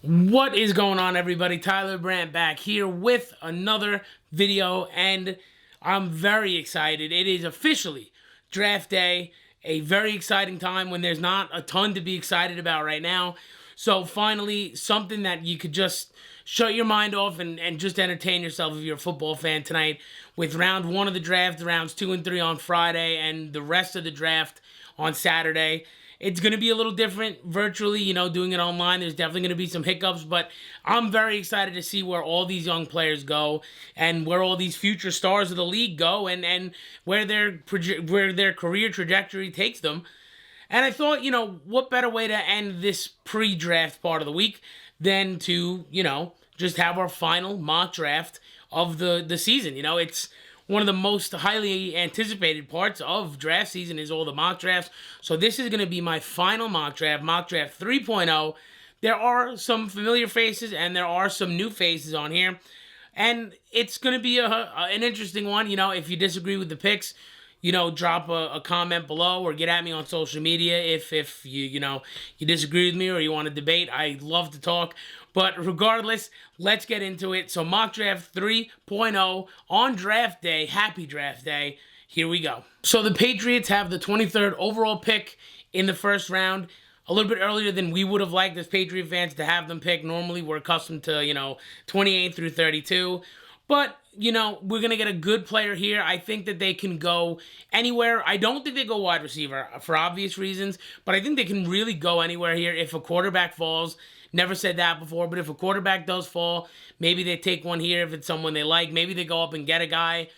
What is going on, everybody? Tyler Brandt back here with another video, and I'm very excited. It is officially draft day, a very exciting time when there's not a ton to be excited about right now. So finally, something that you could just shut your mind off and just entertain yourself if you're a football fan tonight, with round one of the draft, rounds 2 and 3 on Friday, and the rest of the draft on Saturday. It's going to be a little different virtually, doing it online. There's definitely going to be some hiccups, but I'm very excited to see where all these young players go and where all these future stars of the league go and where their career trajectory takes them. And I thought, what better way to end this pre-draft part of the week than to, just have our final mock draft of the season. It's one of the most highly anticipated parts of draft season is all the mock drafts. So this is going to be my final mock draft 3.0. There are some familiar faces and there are some new faces on here. And it's going to be an interesting one. If you disagree with the picks, drop a comment below or get at me on social media if you disagree with me or you want to debate. I love to talk. But regardless, let's get into it. So mock draft 3.0 on draft day. Happy draft day. Here we go. So the Patriots have the 23rd overall pick in the first round. A little bit earlier than we would have liked as Patriot fans to have them pick. Normally we're accustomed to, 28 through 32. But, we're going to get a good player here. I think that they can go anywhere. I don't think they go wide receiver for obvious reasons, but I think they can really go anywhere here if a quarterback falls. Never said that before, but if a quarterback does fall, maybe they take one here if it's someone they like. Maybe they go up and get a guy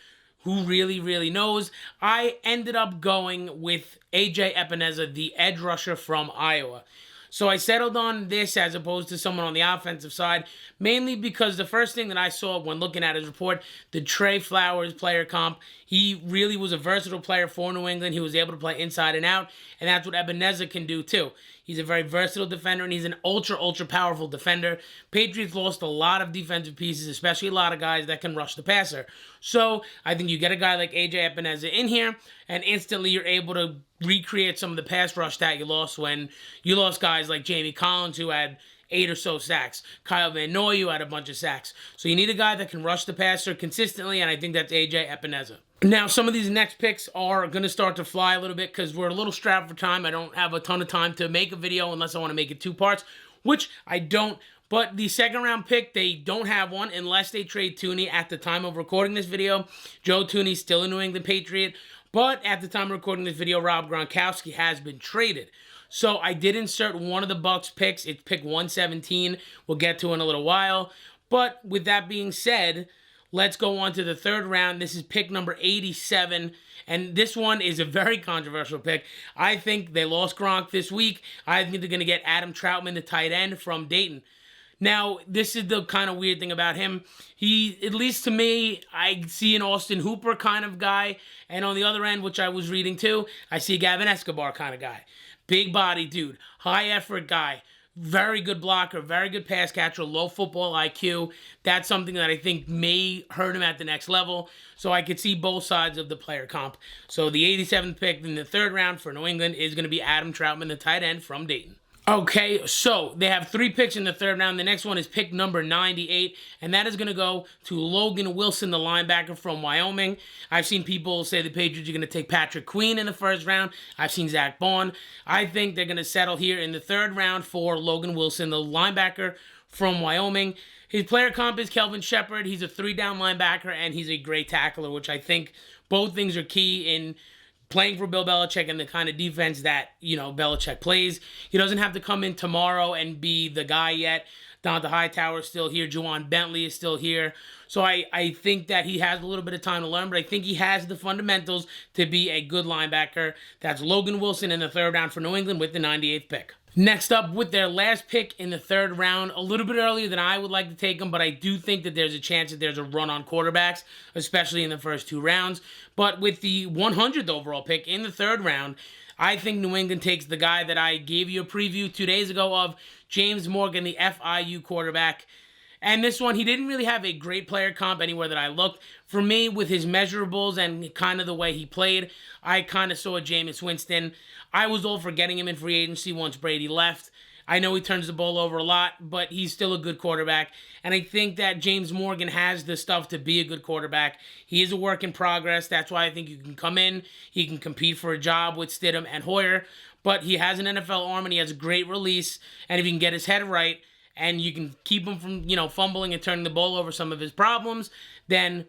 who really, really knows. I ended up going with A.J. Epineza, the edge rusher from Iowa. So I settled on this as opposed to someone on the offensive side, mainly because the first thing that I saw when looking at his report, the Trey Flowers player comp, he really was a versatile player for New England. He was able to play inside and out, and that's what Epineza can do too. He's a very versatile defender, and he's an ultra powerful defender. Patriots lost a lot of defensive pieces, especially a lot of guys that can rush the passer. So I think you get a guy like A.J. Epineza in here, and instantly you're able to recreate some of the pass rush that you lost when you lost guys like Jamie Collins, who had 8 or so sacks. Kyle Van Noy, who had a bunch of sacks. So you need a guy that can rush the passer consistently, and I think that's A.J. Epineza. Now, some of these next picks are going to start to fly a little bit because we're a little strapped for time. I don't have a ton of time to make a video unless I want to make it 2 parts, which I don't. But the second round pick, they don't have one unless they trade Thuney at the time of recording this video. Joe Thuney's still a New England Patriot. But at the time of recording this video, Rob Gronkowski has been traded. So I did insert one of the Bucks picks. It's pick 117. We'll get to in a little while. But with that being said, let's go on to the third round. This is pick number 87. And this one is a very controversial pick. I think they lost Gronk this week. I think they're going to get Adam Trautman, the tight end from Dayton. Now, this is the kind of weird thing about him. He, at least to me, I see an Austin Hooper kind of guy. And on the other end, which I was reading too, I see a Gavin Escobar kind of guy. Big body dude, high effort guy, very good blocker, very good pass catcher, low football IQ. That's something that I think may hurt him at the next level. So I could see both sides of the player comp. So the 87th pick in the third round for New England is going to be Adam Trautman, the tight end from Dayton. Okay, so they have 3 picks in the third round. The next one is pick number 98, and that is going to go to Logan Wilson, the linebacker from Wyoming. I've seen people say the Patriots are going to take Patrick Queen in the first round. I've seen Zach Bond. I think they're going to settle here in the third round for Logan Wilson, the linebacker from Wyoming. His player comp is Kelvin Shepard. He's a 3-down linebacker, and he's a great tackler, which I think both things are key in playing for Bill Belichick and the kind of defense that, Belichick plays. He doesn't have to come in tomorrow and be the guy yet. Donta Hightower is still here. Juwan Bentley is still here. So I think that he has a little bit of time to learn, but I think he has the fundamentals to be a good linebacker. That's Logan Wilson in the third round for New England with the 98th pick. Next up, with their last pick in the third round, a little bit earlier than I would like to take them, but I do think that there's a chance that there's a run on quarterbacks, especially in the first 2 rounds. But with the 100th overall pick in the third round, I think New England takes the guy that I gave you a preview 2 days ago of, James Morgan, the FIU quarterback. And this one, he didn't really have a great player comp anywhere that I looked. For me, with his measurables and kind of the way he played, I kind of saw Jameis Winston. I was all for getting him in free agency once Brady left. I know he turns the ball over a lot, but he's still a good quarterback. And I think that James Morgan has the stuff to be a good quarterback. He is a work in progress. That's why I think you can come in. He can compete for a job with Stidham and Hoyer. But he has an NFL arm and he has a great release. And if he can get his head right and you can keep him from, fumbling and turning the ball over some of his problems, then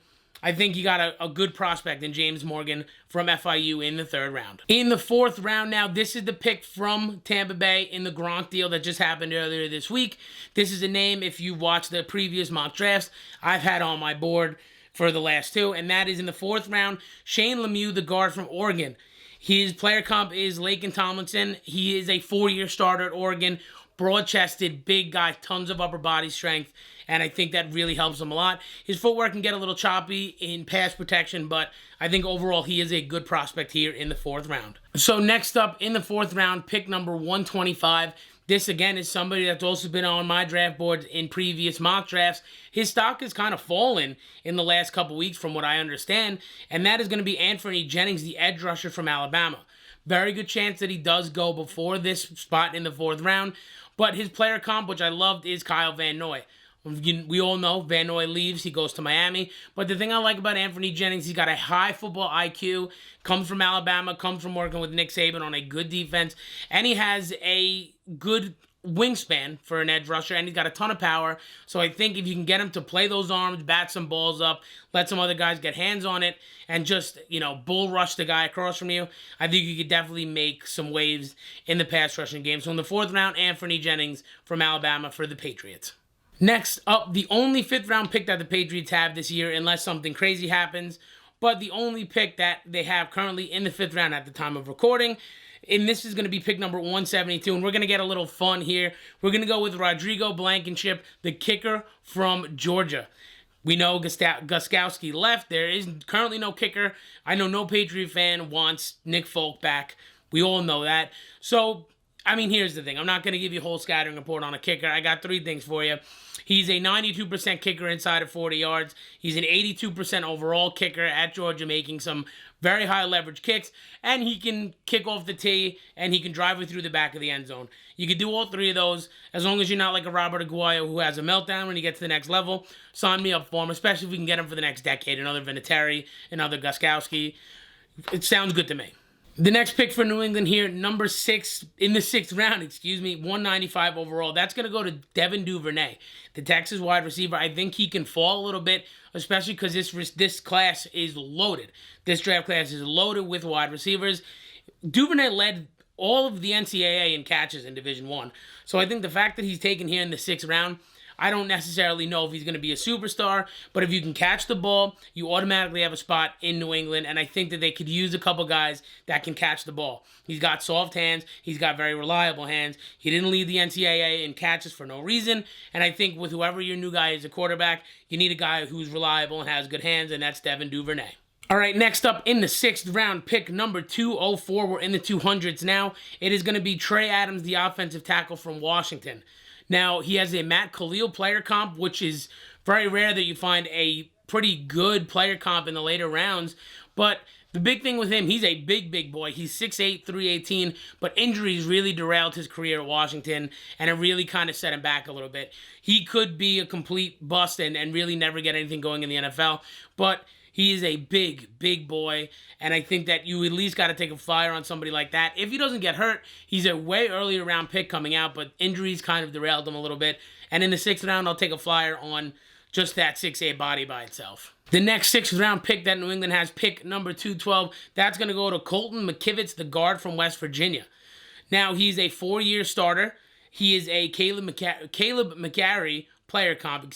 I think you got a good prospect in James Morgan from FIU in the 3rd round. In the 4th round now, this is the pick from Tampa Bay in the Gronk deal that just happened earlier this week. This is a name, if you watched the previous mock drafts, I've had on my board for the last 2, and that is in the 4th round, Shane Lemieux, the guard from Oregon. His player comp is Laken Tomlinson. He is a 4-year starter at Oregon, broad-chested, big guy, tons of upper body strength, and I think that really helps him a lot. His footwork can get a little choppy in pass protection, but I think overall he is a good prospect here in the 4th round. So next up in the 4th round, pick number 125. This, again, is somebody that's also been on my draft boards in previous mock drafts. His stock has kind of fallen in the last couple weeks from what I understand, and that is going to be Anfernee Jennings, the edge rusher from Alabama. Very good chance that he does go before this spot in the 4th round, but his player comp, which I loved, is Kyle Van Noy. We all know Van Noy leaves, he goes to Miami. But the thing I like about Anfernee Jennings, he's got a high football IQ, comes from Alabama, comes from working with Nick Saban on a good defense, and he has a good wingspan for an edge rusher, and he's got a ton of power. So I think if you can get him to play those arms, bat some balls up, let some other guys get hands on it, and just, bull rush the guy across from you, I think you could definitely make some waves in the pass rushing game. So in the 4th round, Anfernee Jennings from Alabama for the Patriots. Next up, the only 5th round pick that the Patriots have this year, unless something crazy happens, but the only pick that they have currently in the 5th round at the time of recording, and this is going to be pick number 172, and we're going to get a little fun here. We're going to go with Rodrigo Blankenship, the kicker from Georgia. We know Gostkowski left. There is currently no kicker. I know no Patriot fan wants Nick Folk back. We all know that. So, here's the thing. I'm not going to give you a whole scattering report on a kicker. I got 3 things for you. He's a 92% kicker inside of 40 yards. He's an 82% overall kicker at Georgia, making some very high leverage kicks. And he can kick off the tee, and he can drive it through the back of the end zone. You can do all 3 of those, as long as you're not like a Robert Aguayo who has a meltdown when he gets to the next level. Sign me up for him, especially if we can get him for the next decade. Another Vinatieri, another Gostkowski. It sounds good to me. The next pick for New England here, number 6, in the 6th round, 195 overall. That's going to go to Devin Duvernay, the Texas wide receiver. I think he can fall a little bit, especially because this class is loaded. This draft class is loaded with wide receivers. Duvernay led all of the NCAA in catches in Division I. So I think the fact that he's taken here in the 6th round, I don't necessarily know if he's going to be a superstar, but if you can catch the ball, you automatically have a spot in New England, and I think that they could use a couple guys that can catch the ball. He's got soft hands. He's got very reliable hands. He didn't lead the NCAA in catches for no reason, and I think with whoever your new guy is a quarterback, you need a guy who's reliable and has good hands, and that's Devin Duvernay. All right, next up in the 6th round, pick number 204. We're in the 200s now. It is going to be Trey Adams, the offensive tackle from Washington. Now, he has a Matt Khalil player comp, which is very rare that you find a pretty good player comp in the later rounds. But the big thing with him, he's a big boy. He's 6'8", 318, but injuries really derailed his career at Washington, and it really kind of set him back a little bit. He could be a complete bust and really never get anything going in the NFL, but he is a big boy, and I think that you at least got to take a flyer on somebody like that. If he doesn't get hurt, he's a way earlier round pick coming out, but injuries kind of derailed him a little bit. And in the 6th round, I'll take a flyer on just that 6'8" body by itself. The next 6th round pick that New England has, pick number 212, that's going to go to Colton McKivitz, the guard from West Virginia. Now, he's a 4-year starter. He is a Caleb McCary player comp,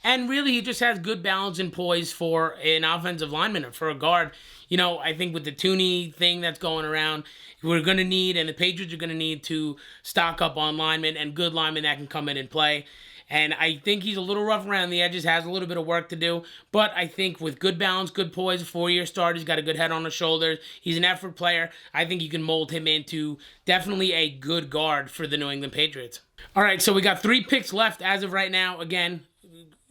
and really he just has good balance and poise for an offensive lineman or for a guard. I think with the Tooney thing that's going around, we're going to need, and the Patriots are going to need to stock up on linemen and good linemen that can come in and play. And I think he's a little rough around the edges, has a little bit of work to do. But I think with good balance, good poise, 4-year start, he's got a good head on his shoulders. He's an effort player. I think you can mold him into definitely a good guard for the New England Patriots. All right, so we got 3 picks left as of right now. Again,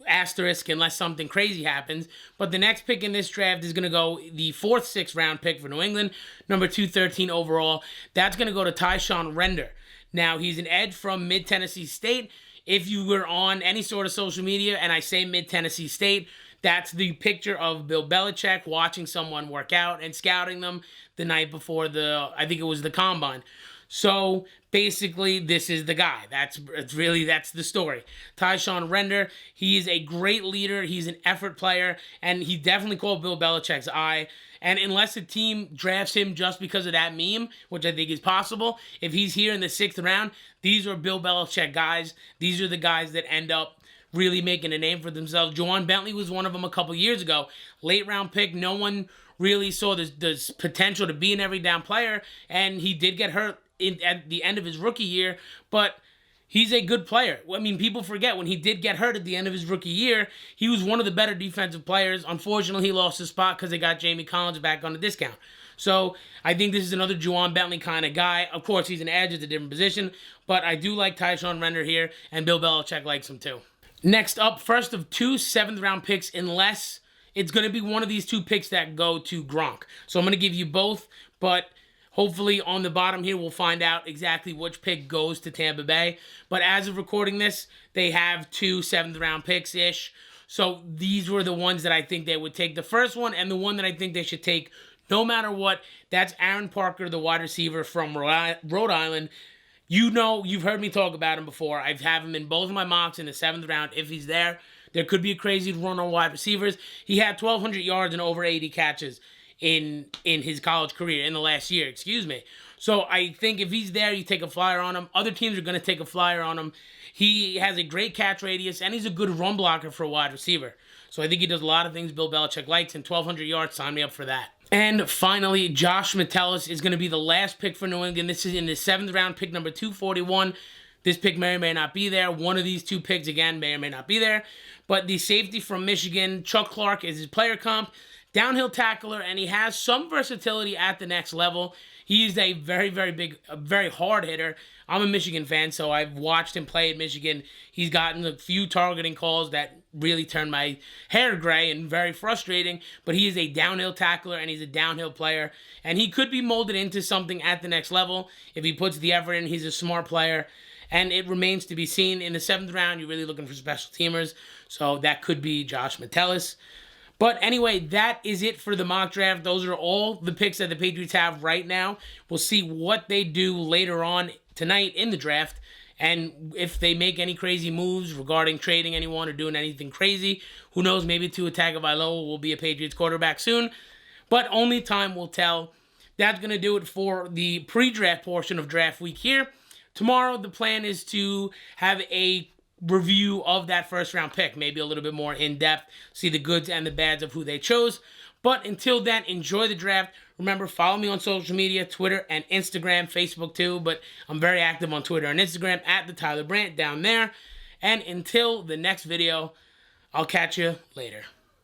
asterisk unless something crazy happens. But the next pick in this draft is going to go the 4th, 6th round pick for New England, number 213 overall. That's going to go to Tyshawn Render. Now, he's an edge from mid-Tennessee State. If you were on any sort of social media and I say mid-Tennessee State, that's the picture of Bill Belichick watching someone work out and scouting them the night before I think it was the Combine. So, basically, this is the guy. That's the story. Tyshawn Render, he is a great leader. He's an effort player, and he definitely caught Bill Belichick's eye. And unless a team drafts him just because of that meme, which I think is possible, if he's here in the 6th round, these are Bill Belichick guys. These are the guys that end up really making a name for themselves. Juwan Bentley was one of them a couple years ago. Late round pick. No one really saw this potential to be an every down player, and he did get hurt at the end of his rookie year, but he's a good player. I mean, people forget when he did get hurt at the end of his rookie year, he was one of the better defensive players. Unfortunately, he lost his spot because they got Jamie Collins back on a discount. So I think this is another Juwan Bentley kind of guy. Of course, he's an edge. It's a different position, but I do like Tyshawn Render here, and Bill Belichick likes him too. Next up, first of 2 7th-round picks, unless it's going to be one of these 2 picks that go to Gronk. So I'm going to give you both, but hopefully on the bottom here, we'll find out exactly which pick goes to Tampa Bay. But as of recording this, they have 2 7th-round picks-ish. So these were the ones that I think they would take. The first one and the one that I think they should take no matter what, that's Aaron Parker, the wide receiver from Rhode Island. You know, you've heard me talk about him before. I've had him in both of my mocks in the 7th round. If he's there, there could be a crazy run on wide receivers. He had 1,200 yards and over 80 catches in his college career, in the last year, excuse me. So I think if he's there, you take a flyer on him. Other teams are going to take a flyer on him. He has a great catch radius, and he's a good run blocker for a wide receiver. So I think he does a lot of things Bill Belichick likes, and 1,200 yards, sign me up for that. And finally, Josh Metellus is going to be the last pick for New England. This is in the 7th round, pick number 241. This pick may or may not be there. One of these 2 picks, again, may or may not be there. But the safety from Michigan, Chuck Clark, is his player comp. Downhill tackler, and he has some versatility at the next level. He's a very, very big, very hard hitter. I'm a Michigan fan, so I've watched him play at Michigan. He's gotten a few targeting calls that really turned my hair gray and very frustrating, but he is a downhill tackler, and he's a downhill player, and he could be molded into something at the next level if he puts the effort in. He's a smart player, and it remains to be seen. In the 7th round, you're really looking for special teamers, so that could be Josh Metellus. But anyway, that is it for the mock draft. Those are all the picks that the Patriots have right now. We'll see what they do later on tonight in the draft, and if they make any crazy moves regarding trading anyone or doing anything crazy. Who knows, maybe Tua Tagovailoa will be a Patriots quarterback soon, but only time will tell. That's going to do it for the pre-draft portion of draft week here. Tomorrow, the plan is to have a review of that 1st round pick, maybe a little bit more in depth, see the goods and the bads of who they chose. But until then, enjoy the draft. Remember, follow me on social media, Twitter and Instagram, Facebook too, but I'm very active on Twitter and Instagram at the Tyler Brandt down there. And until the next video, I'll catch you later.